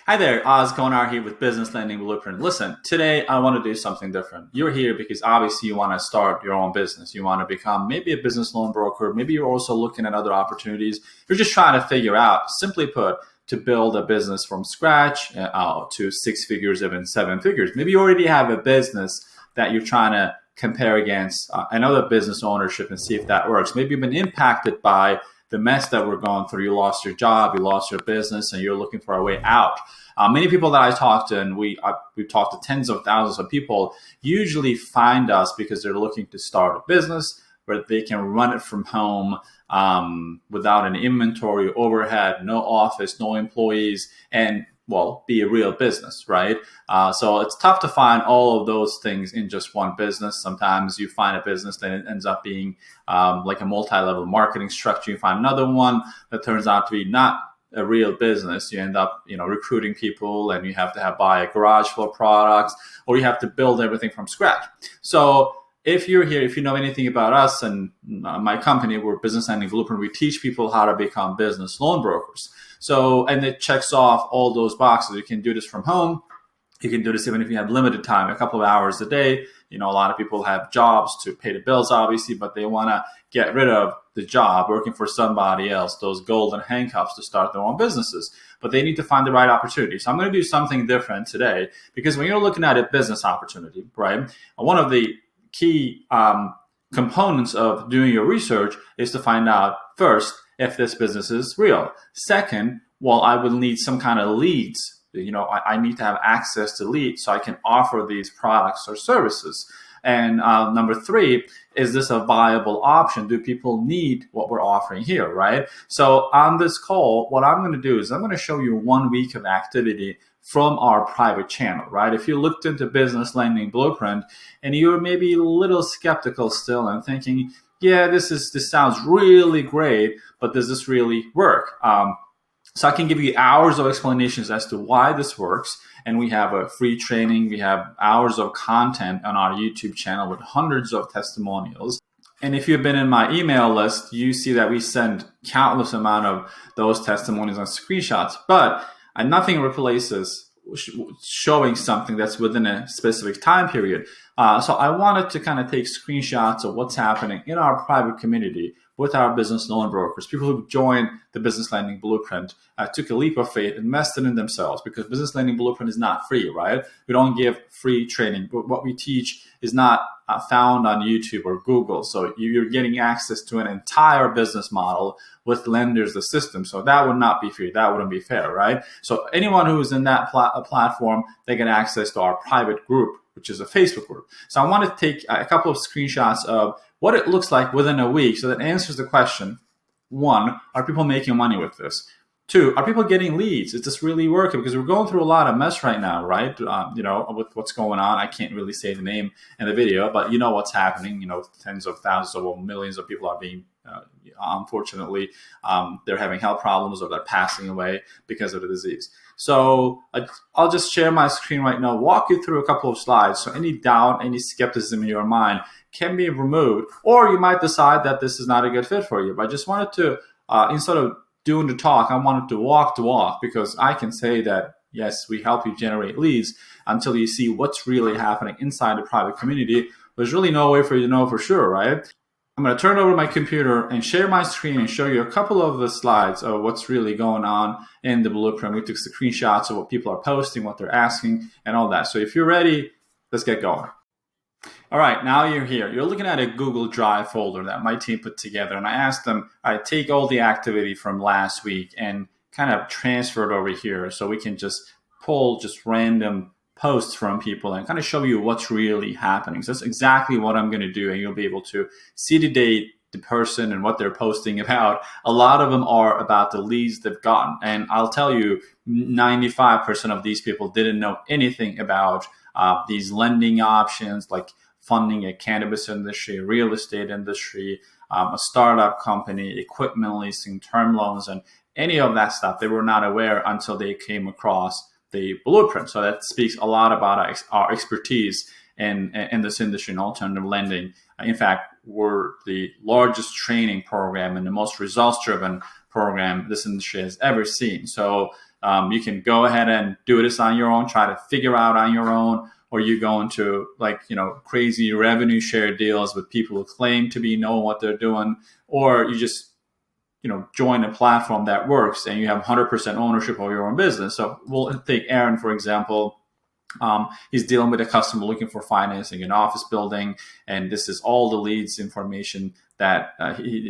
Hi there, Oz Konar here with Business Lending Blueprint. Listen, today I want to do something different. You're here because obviously you want to start your own business. You want to become maybe a business loan broker. Maybe you're also looking at other opportunities. You're just trying to figure out, simply put, to build a business from scratch to six figures, even seven figures. Maybe you already have a business that you're trying to compare against another business ownership and see if that works. Maybe you've been impacted by the mess that we're going through. You lost your job, you lost your business, and you're looking for a way out. Many people that I talk to, and we've talked to tens of thousands of people, usually find us because they're looking to start a business where they can run it from home without an inventory, overhead, no office, no employees, and be a real business, right? So it's tough to find all of those things in just one business. Sometimes you find a business that ends up being like a multi-level marketing structure. You find another one that turns out to be not a real business. You end up, recruiting people, and you have to buy a garage full of products, or you have to build everything from scratch. So if you're here, if you know anything about us and my company, we're Business Lending Blueprint. We teach people how to become business loan brokers. So, and it checks off all those boxes. You can do this from home. You can do this even if you have limited time, a couple of hours a day. A lot of people have jobs to pay the bills, obviously, but they want to get rid of the job working for somebody else, those golden handcuffs to start their own businesses. But they need to find the right opportunity. So I'm going to do something different today, because when you're looking at a business opportunity, right, one of the key components of doing your research is to find out, first, if this business is real. Second, I will need some kind of leads. I need to have access to leads so I can offer these products or services. And number three, is this a viable option? Do people need what we're offering here, right? So on this call, what I'm going to do is I'm going to show you 1 week of activity from our private channel, right? If you looked into Business Lending Blueprint and you're maybe a little skeptical still and thinking, yeah, this sounds really great, but does this really work? So I can give you hours of explanations as to why this works. And we have a free training. We have hours of content on our YouTube channel with hundreds of testimonials. And if you've been in my email list, you see that we send countless amount of those testimonials and screenshots. But nothing replaces showing something that's within a specific time period. So I wanted to kind of take screenshots of what's happening in our private community with our business loan brokers, people who joined the Business Lending Blueprint, took a leap of faith, invested in themselves, because Business Lending Blueprint is not free, right? We don't give free training, but what we teach is not found on YouTube or Google. So you're getting access to an entire business model with lenders, the system. So that would not be free. That wouldn't be fair, right? So anyone who's in that platform, they get access to our private group, which is a Facebook group. So I want to take a couple of screenshots of what it looks like within a week, so that answers the question. 1, are people making money with this? 2, are people getting leads? Is this really working? Because we're going through a lot of mess right now, right? With what's going on. I can't really say the name in the video, but you know what's happening. Tens of thousands or millions of people are being, unfortunately, they're having health problems, or they're passing away because of the disease. So I'll just share my screen right now, walk you through a couple of slides. So any doubt, any skepticism in your mind can be removed, or you might decide that this is not a good fit for you. But I just wanted to, instead of doing the talk, I wanted to walk the walk, because I can say that, yes, we help you generate leads until you see what's really happening inside the private community. There's really no way for you to know for sure, right? I'm going to turn over my computer and share my screen and show you a couple of the slides of what's really going on in the blueprint. We took screenshots of what people are posting, what they're asking, and all that. So if you're ready, let's get going. All right, now you're here. You're looking at a Google Drive folder that my team put together. And I asked them, all right, take all the activity from last week and kind of transfer it over here, so we can just pull just random posts from people and kind of show you what's really happening. So that's exactly what I'm going to do. And you'll be able to see the date, the person, and what they're posting about. A lot of them are about the leads they've gotten. And I'll tell you, 95% of these people didn't know anything about these lending options, like funding a cannabis industry, real estate industry, a startup company, equipment leasing, term loans, and any of that stuff. They were not aware until they came across the blueprint. So that speaks a lot about our expertise in this industry in alternative lending. In fact, we're the largest training program and the most results-driven program this industry has ever seen. So You can go ahead and do this on your own, try to figure out on your own, or you go into crazy revenue share deals with people who claim to be knowing what they're doing, or you just join a platform that works and you have 100% ownership of your own business. So we'll take Aaron, for example. He's dealing with a customer looking for financing an office building, and this is all the leads information that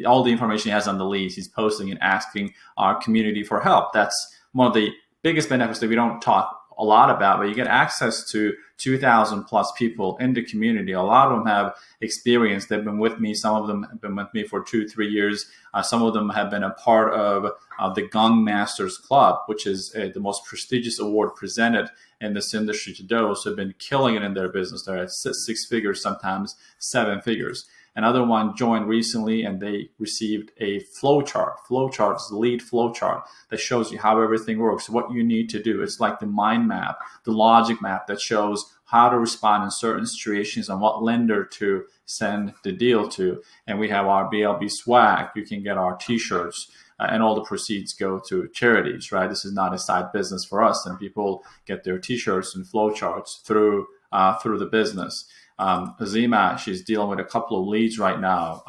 all the information he has on the leads. He's posting and asking our community for help. That's one of the biggest benefits that we don't talk a lot about, but you get access to 2,000 plus people in the community. A lot of them have experience. They've been with me. Some of them have been with me for 2-3 years. Some of them have been a part of the Gung Masters Club, which is the most prestigious award presented in this industry to those who have been killing it in their business. They're at six figures, sometimes 7 figures. Another one joined recently, and they received a flowchart. Flowchart is the lead flowchart that shows you how everything works, what you need to do. It's like the mind map, the logic map that shows how to respond in certain situations and what lender to send the deal to. And we have our BLB swag. You can get our t-shirts, and all the proceeds go to charities, right? This is not a side business for us, and people get their t-shirts and flowcharts through the business. Azima, she's dealing with a couple of leads right now.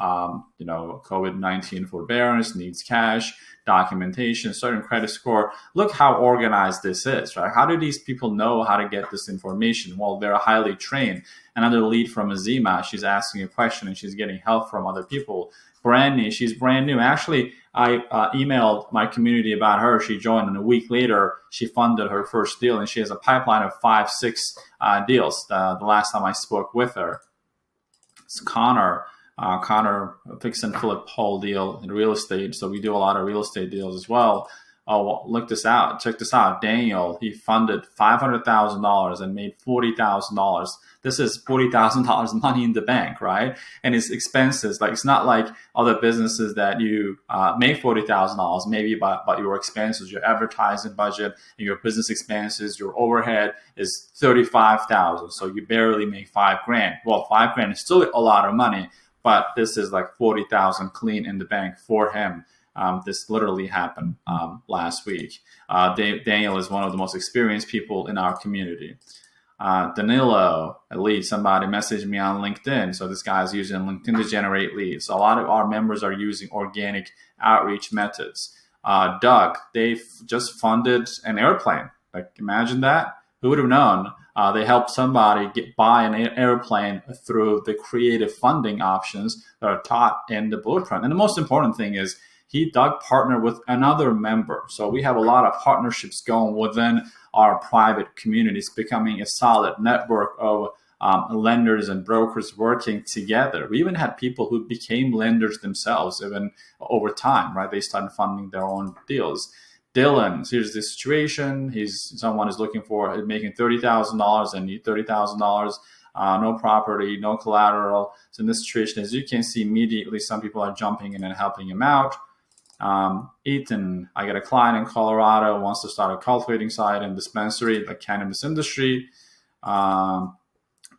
COVID-19 forbearance, needs cash, documentation, certain credit score. Look how organized this is, right? How do these people know how to get this information? Well, they're highly trained. Another lead from Azima, she's asking a question and she's getting help from other people. Brandy, she's brand new. Actually, I emailed my community about her. She joined, and a week later, she funded her first deal, and she has a pipeline of 5-6 deals. The last time I spoke with her, it's Connor. Connor fix and flip whole deal in real estate. So we do a lot of real estate deals as well. Oh, well, look this out. Check this out. Daniel, he funded $500,000 and made $40,000. This is $40,000 money in the bank, right? And his expenses, like, it's not like other businesses that you make $40,000 maybe, but your expenses, your advertising budget and your business expenses, your overhead is $35,000. So you barely make $5,000. Well, $5,000 is still a lot of money, but this is like $40,000 clean in the bank for him. This literally happened last week. Daniel is one of the most experienced people in our community. Danilo, a lead, somebody messaged me on LinkedIn. So this guy is using LinkedIn to generate leads. So a lot of our members are using organic outreach methods. Doug, they've just funded an airplane. Like, imagine that. Who would have known? They helped somebody buy an airplane through the creative funding options that are taught in the blueprint. And the most important thing is Doug partnered with another member. So we have a lot of partnerships going within our private communities, becoming a solid network of lenders and brokers working together. We even had people who became lenders themselves, even over time, right? They started funding their own deals. Dylan, here's the situation. Someone is looking for making $30,000 and need $30,000. No property, no collateral. So in this situation, as you can see, immediately some people are jumping in and helping him out. Ethan, I got a client in Colorado, wants to start a cultivating site and dispensary, the cannabis industry.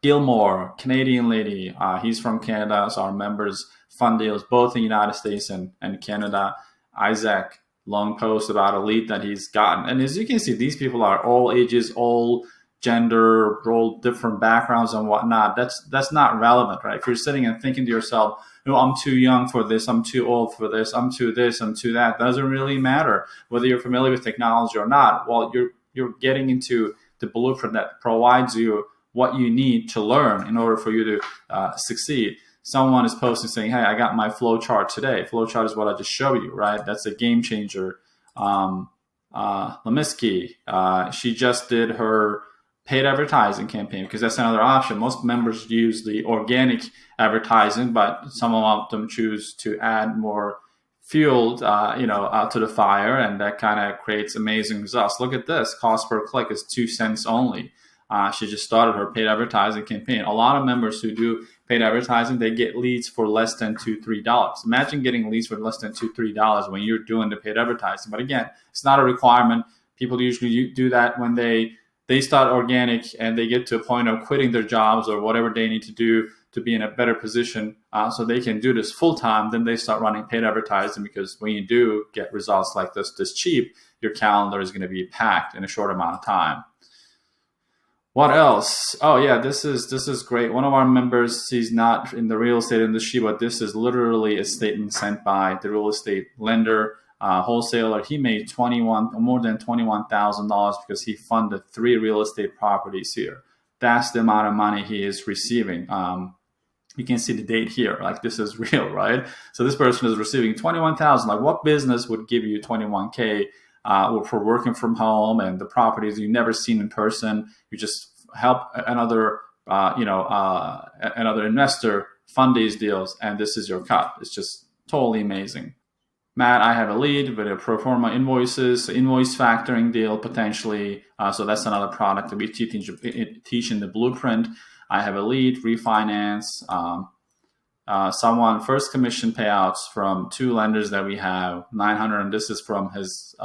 Gilmore, Canadian lady, he's from Canada, so our members fund deals both in the United States and Canada. Isaac, long post about a lead that he's gotten. And as you can see, these people are all ages, all gender, all different backgrounds and whatnot. That's not relevant, right? If you're sitting and thinking to yourself, I'm too young for this, I'm too old for this, I'm too this, I'm too that, doesn't really matter whether you're familiar with technology or not. Well, you're getting into the blueprint that provides you what you need to learn in order for you to succeed. Someone is posting saying, hey, I got my flow chart today. Flow chart is what I just showed you, right? That's a game changer. Lemiski, she just did her paid advertising campaign because that's another option. Most members use the organic advertising, but some of them choose to add more fuel, out to the fire, and that kind of creates amazing results. Look at this. Cost per click is 2 cents only. She just started her paid advertising campaign. A lot of members who do paid advertising, they get leads for less than $2-3. Imagine getting leads for less than $2-3 when you're doing the paid advertising. But again, it's not a requirement. People usually do that when they they start organic and they get to a point of quitting their jobs or whatever they need to do to be in a better position so they can do this full time, then they start running paid advertising, because when you do get results like this cheap, your calendar is going to be packed in a short amount of time. What else? Oh yeah, this is great. One of our members, he's not in the real estate industry, but this is literally a statement sent by the real estate lender, wholesaler. He made more than $21,000 because he funded 3 real estate properties here. That's the amount of money he is receiving. You can see the date here. Like, this is real, right? So this person is receiving $21,000. Like, what business would give you $21K? For working from home and the properties you've never seen in person? You just help another investor fund these deals, and this is your cut. It's just totally amazing. Matt, I have a lead with a pro forma invoices, invoice factoring deal potentially. So that's another product that we teach in the blueprint. I have a lead, refinance. Someone first commission payouts from 2 lenders that we have, $900, and this is from his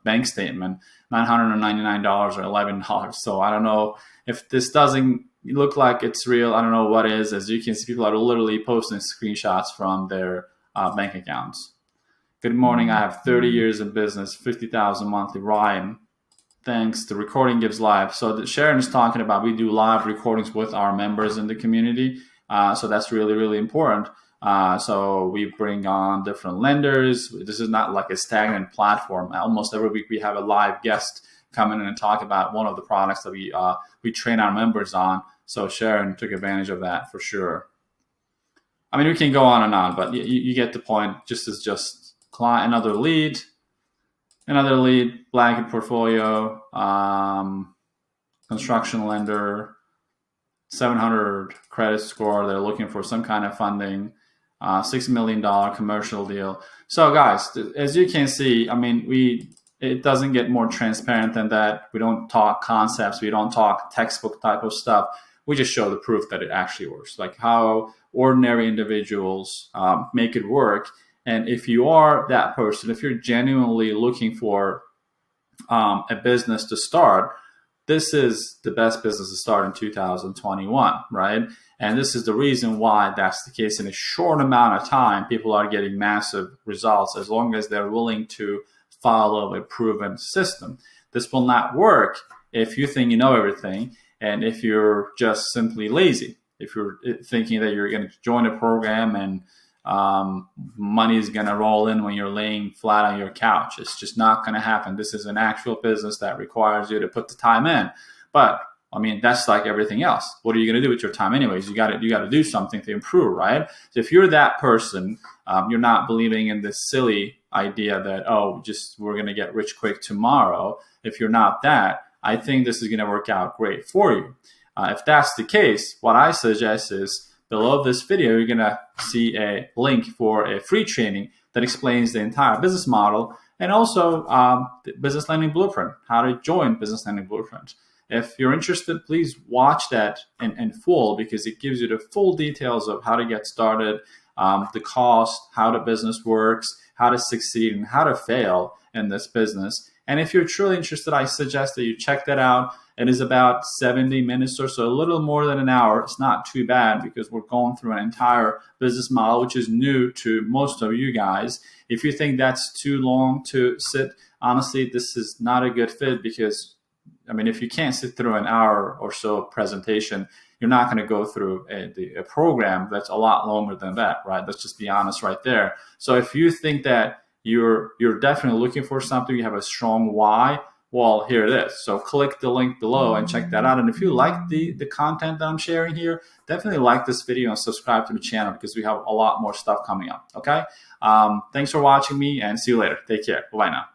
bank statement, $999 or $11. So I don't know if this doesn't look like it's real. I don't know what is. As you can see, people are literally posting screenshots from their bank accounts. Good morning. I have 30 years in business, 50,000 monthly. Ryan, thanks. The recording gives live. So Sharon is talking about, we do live recordings with our members in the community. So that's really, really important. So we bring on different lenders. This is not like a stagnant platform. Almost every week we have a live guest come in and talk about one of the products that we train our members on. So Sharon took advantage of that for sure. I mean, we can go on and on, but you get the point. Just client, another lead, blanket portfolio, construction lender, 700 credit score. They're looking for some kind of funding, $6 million commercial deal. So guys, as you can see, I mean, it doesn't get more transparent than that. We don't talk concepts. We don't talk textbook type of stuff. We just show the proof that it actually works, like how ordinary individuals make it work. And if you are that person, if you're genuinely looking for a business to start, this is the best business to start in 2021, right? And this is the reason why that's the case. In a short amount of time, people are getting massive results as long as they're willing to follow a proven system. This will not work if you think you know everything and if you're just simply lazy. If you're thinking that you're going to join a program and money is going to roll in when you're laying flat on your couch. It's just not going to happen. This is an actual business that requires you to put the time in. But I mean, that's like everything else. What are you going to do with your time anyways? You got to do something to improve, right? So if you're that person, you're not believing in this silly idea that, we're going to get rich quick tomorrow. If you're not that, I think this is going to work out great for you. If that's the case, what I suggest is, below this video, you're going to see a link for a free training that explains the entire business model and also the Business Lending Blueprint, how to join Business Lending Blueprint. If you're interested, please watch that in full, because it gives you the full details of how to get started, the cost, how the business works, how to succeed, and how to fail in this business. And if you're truly interested, I suggest that you check that out. It is about 70 minutes or so, a little more than an hour. It's not too bad because we're going through an entire business model, which is new to most of you guys. If you think that's too long to sit, honestly, this is not a good fit, because, I mean, if you can't sit through an hour or so presentation, you're not going to go through a program that's a lot longer than that, right? Let's just be honest right there. So if you think that you're definitely looking for something, you have a strong why, well, here it is. So click the link below and check that out. And if you like the content that I'm sharing here, definitely like this video and subscribe to the channel, because we have a lot more stuff coming up. Okay. Thanks for watching me, and see you later. Take care. Bye now.